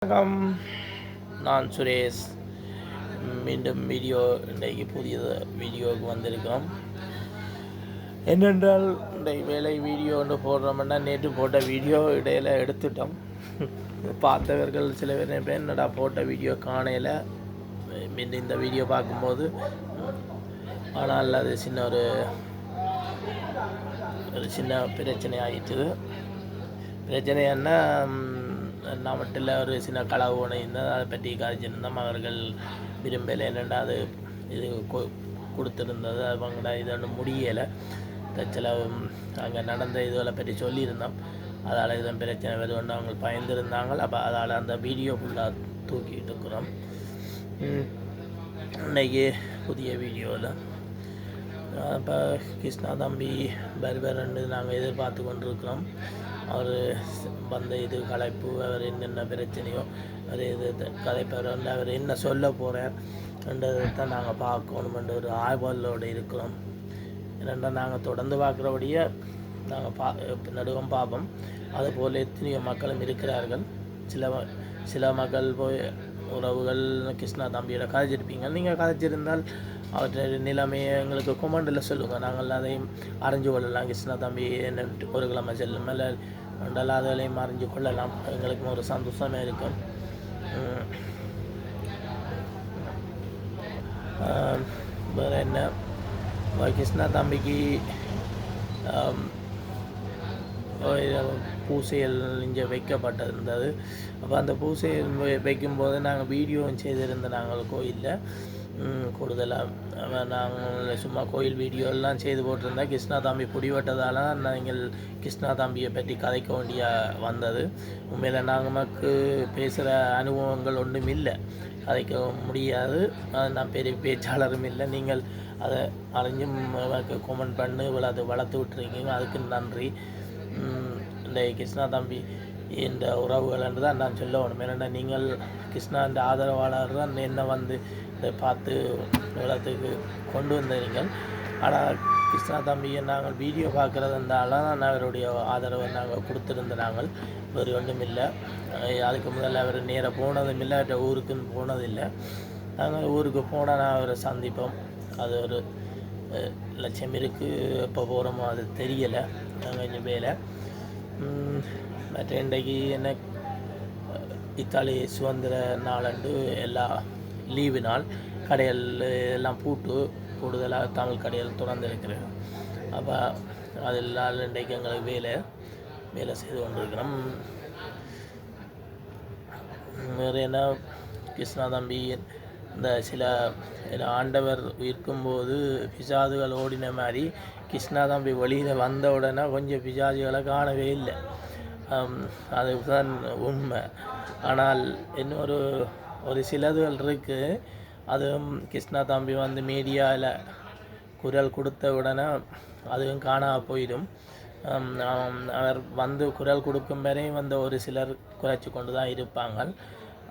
வணக்கம், நான் சுரேஷ். மீண்டும் இன்றைக்கு புதிய வீடியோவுக்கு வந்திருக்கோம். என்னென்றால் இன்றைக்கு வேலை வீடியோ ஒன்று போடுறோம்னா நேற்று போட்ட வீடியோ இடையில் எடுத்துட்டோம். பார்த்தவர்கள் சில பேர் என்னடா போட்ட வீடியோ காணையில் மீண்டும் இந்த வீடியோ பார்க்கும்போது, ஆனால் அது ஒரு சின்ன பிரச்சனை ஆகிட்டுது. பிரச்சனை என்ன, நாமட்டில் ஒரு சின்ன களவு ஒன்று இருந்தால் அதை பற்றி காய்ச்சிருந்தோம். அவர்கள் விரும்பலை, என்னென்னா அது இது கொடுத்துருந்தது அவங்கள்ட இது ஒன்றும் முடியலை. சில அங்கே நடந்த இதுகளை பற்றி சொல்லியிருந்தோம். அதால் இதுவும் பிரச்சனை வருதுன்னு அவங்க பயந்துருந்தாங்க. அப்போ அதால் அந்த வீடியோ ஃபுல்லாக தூக்கிட்டு இருக்கிறோம். இன்றைக்கி புதிய வீடியோவில் இப்போ கிருஷ்ணா தம்பி பர்பர்ன்னு நாங்கள் எதிர்பார்த்து கொண்டிருக்கிறோம். அவர் வந்த இது கலைப்பு, அவர் என்னென்ன பிரச்சனையோ அவர் இது கலைப்பவர் வந்து அவர் என்ன சொல்ல போகிறார்ன்றதை தான் நாங்கள் பார்க்கணுமென்ற ஒரு ஆய்வாளோடு இருக்கிறோம். ஏனென்றால் நாங்கள் தொடர்ந்து பார்க்குறபடியே நாங்கள் நடுவம் பார்ப்போம். அதுபோல் எத்தனையோ மக்களும் இருக்கிறார்கள். சில மக்கள் போய் உறவுகள் கிருஷ்ணா தம்பியோட கதைச்சிருப்பீங்க. நீங்கள் கதைச்சிருந்தால் அவற்றை நிலைமையை எங்களுக்கு கொமெண்டில் சொல்லுங்கள். நாங்கள் அதையும் அறிஞ்சு கொள்ளலாம். கிருஷ்ணா தம்பி என்ன ஒரு கிழமை செல்லும் மேலே அதலையும் அறிஞ்சு கொள்ளலாம். எங்களுக்கும் ஒரு சந்தோஷமாக இருக்கும். வேறு என்ன, கிருஷ்ணா தம்பிக்கு பூசைகள் இங்கே வைக்கப்பட்டிருந்தது. அப்போ அந்த பூசைகள் வைக்கும்போது நாங்கள் வீடியோவும் செய்திருந்த நாங்கள் கோயிலில் கூடுதலாக நாங்கள் சும்மா கோயில் வீடியோலாம் செய்து போட்டிருந்தேன். கிருஷ்ணா தம்பி பிடிபட்டதால் தான் நாங்கள் கிருஷ்ணா தம்பியை பற்றி கதைக்க வேண்டிய வந்தது. உண்மையில் நமக்கு பேசுகிற அனுபவங்கள் ஒன்றும் இல்லை, கதைக்க முடியாது. நான் பெரிய பேச்சாளரும் இல்லை. நீங்கள் அதை அறிஞ்சும் கமெண்ட் பண்ணி அதை வளர்த்து விட்டுருக்கீங்க, அதுக்கு நன்றி. இந்த கிருஷ்ணா தம்பி இந்த உறவுகள் என்று தான் நான் சொல்ல வேணும். ஏன்னா நீங்கள் கிருஷ்ணா இந்த ஆதரவாளர் தான் என்ன வந்து இதை பார்த்து உலகத்துக்கு கொண்டு வந்தீர்கள். ஆனால் கிருஷ்ணா தம்பியை நாங்கள் வீடியோ பார்க்குறது இருந்தாலும் தான் அவருடைய ஆதரவை நாங்கள் கொடுத்துருந்த நாங்கள் வேறு ஒன்றும் இல்லை. அதுக்கு முதல்ல அவர் நேராக போனதும் இல்லை, அவர்கிட்ட ஊருக்குன்னு போனதில்லை. நாங்கள் ஊருக்கு போனால் நான் அவரை சந்திப்போம். அது ஒரு லட்சியம் இருக்குது. எப்போ போகிறோமோ அது தெரியலை. நாங்கள் கொஞ்சம் வேலை மற்ற இன்றைக்கு என்ன இத்தாலி சுதந்திர நாளன்று எல்லா லீவு நாள், கடைகள் எல்லாம் பூட்டு, கூடுதலாக தமிழ் கடைகள் தொடர்ந்து இருக்கிறது. அப்போ அதெல்லாம் இன்றைக்கு எங்களுக்கு வேலை செய்து கொண்டிருக்கிறோம். வேறு என்ன, கிருஷ்ணா தம்பி இந்த சில ஆண்டவர் இருக்கும்போது பிசாதுகள் ஓடின மாதிரி கிருஷ்ணா தம்பி வெளியில் வந்த உடனே கொஞ்சம் பிசாதுகளை காணவே இல்லை. அதுதான் உண்மை. ஆனால் இன்னொரு சிலதுகள் இருக்குது. அதுவும் கிருஷ்ணா தம்பி வந்து மீடியாவில் குரல் கொடுத்த உடனே அதுவும் காணாமல் போயிடும். அவர் வந்து குரல் கொடுக்கும் வரையும் வந்து ஒரு சிலர் குறைச்சி கொண்டு தான் இருப்பாங்க.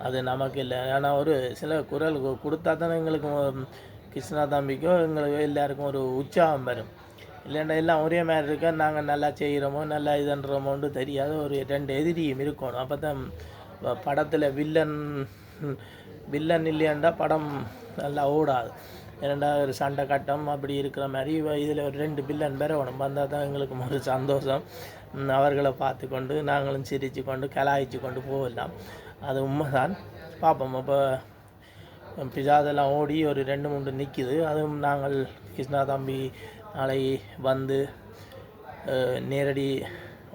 அது நமக்கு இல்லை. ஆனால் ஒரு சில குரல் கொடுத்தா தானே எங்களுக்கு கிருஷ்ணா தம்பிக்கோ எங்களுக்கு எல்லாருக்கும் ஒரு உற்சாகம் வரும். இல்லைன்னா எல்லாம் ஒரே மாதிரி இருக்க, நாங்கள் நல்லா செய்கிறோமோ நல்லா இதுன்றோமோன்னு தெரியாது. ஒரு 2 எதிரியும் இருக்கணும். அப்போ தான் படத்தில் வில்லன் இல்லையாண்டா படம் நல்லா ஓடாது. ஏன்னா ஒரு சண்டை கட்டம் அப்படி இருக்கிற மாதிரி இதில் ஒரு 2 வில்லன் வரணும். வந்தால் தான் எங்களுக்கு ஒரு சந்தோஷம். அவர்களை பார்த்து கொண்டு நாங்களும் சிரித்து கொண்டு கலாய்ச்சி கொண்டு போகலாம். அது உண்மைதான். பார்ப்போம். இப்போ பிசாதெல்லாம் ஓடி ஒரு 2-3 நிற்கிது. அதுவும் நாங்கள் கிருஷ்ணா தம்பி நாளை வந்து நேரடி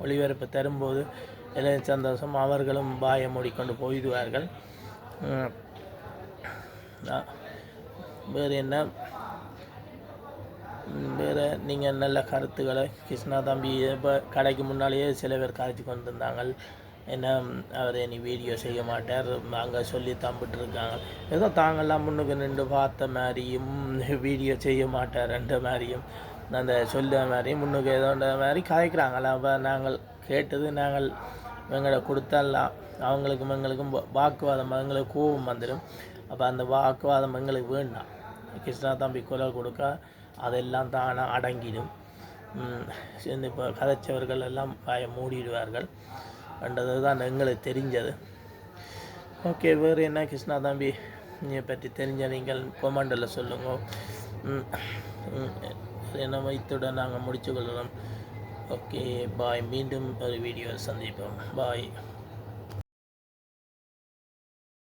ஒளிபரப்பு தரும்போது எல்லாம் சந்தோஷம். அவர்களும் பாயை மூடிக்கொண்டு போயிடுவார்கள். வேறு என்ன, வேறு நீங்கள் நல்ல கருத்துக்களை கிருஷ்ணா தம்பி இப்போ கடைக்கு முன்னாலேயே சில பேர் காய்ச்சி கொண்டு இருந்தாங்க. என்ன அவர் இனி வீடியோ செய்ய மாட்டார், அங்கே சொல்லி தம்பிட்டுருக்காங்க. ஏதோ தாங்கள்லாம் முன்னுக்கு நின்று பார்த்த மாதிரியும் வீடியோ செய்ய மாட்டார்ன்ற மாதிரியும் அந்த சொல்ல மாதிரியும் முன்னுக்கு ஏதோன்ற மாதிரி கதைக்கிறாங்களா. அப்போ நாங்கள் கேட்டது, நாங்கள் எங்களை கொடுத்தலாம் அவங்களுக்கும் எங்களுக்கும் வாக்குவாதம், எங்களுக்கு கோபம் வந்துடும். அப்போ அந்த வாக்குவாதம் எங்களுக்கு வேண்டாம். கிருஷ்ணா தம்பி குரல் கொடுக்க அதெல்லாம் தானாக அடங்கிடும். இப்போ கதைச்சவர்கள் எல்லாம் வாயை மூடிடுவார்கள் என்றது தான் எங்களுக்கு தெரிஞ்சது. ஓகே, வேறு என்ன கிருஷ்ணா தம்பி இதை பற்றி தெரிஞ்ச நீங்கள் கொமெண்டில் சொல்லுங்க. என்ன இத்துடன் நாங்கள் முடிச்சு கொள்ளலாம். ஓகே, பாய். மீண்டும் ஒரு வீடியோ சந்திப்போம். பாய்.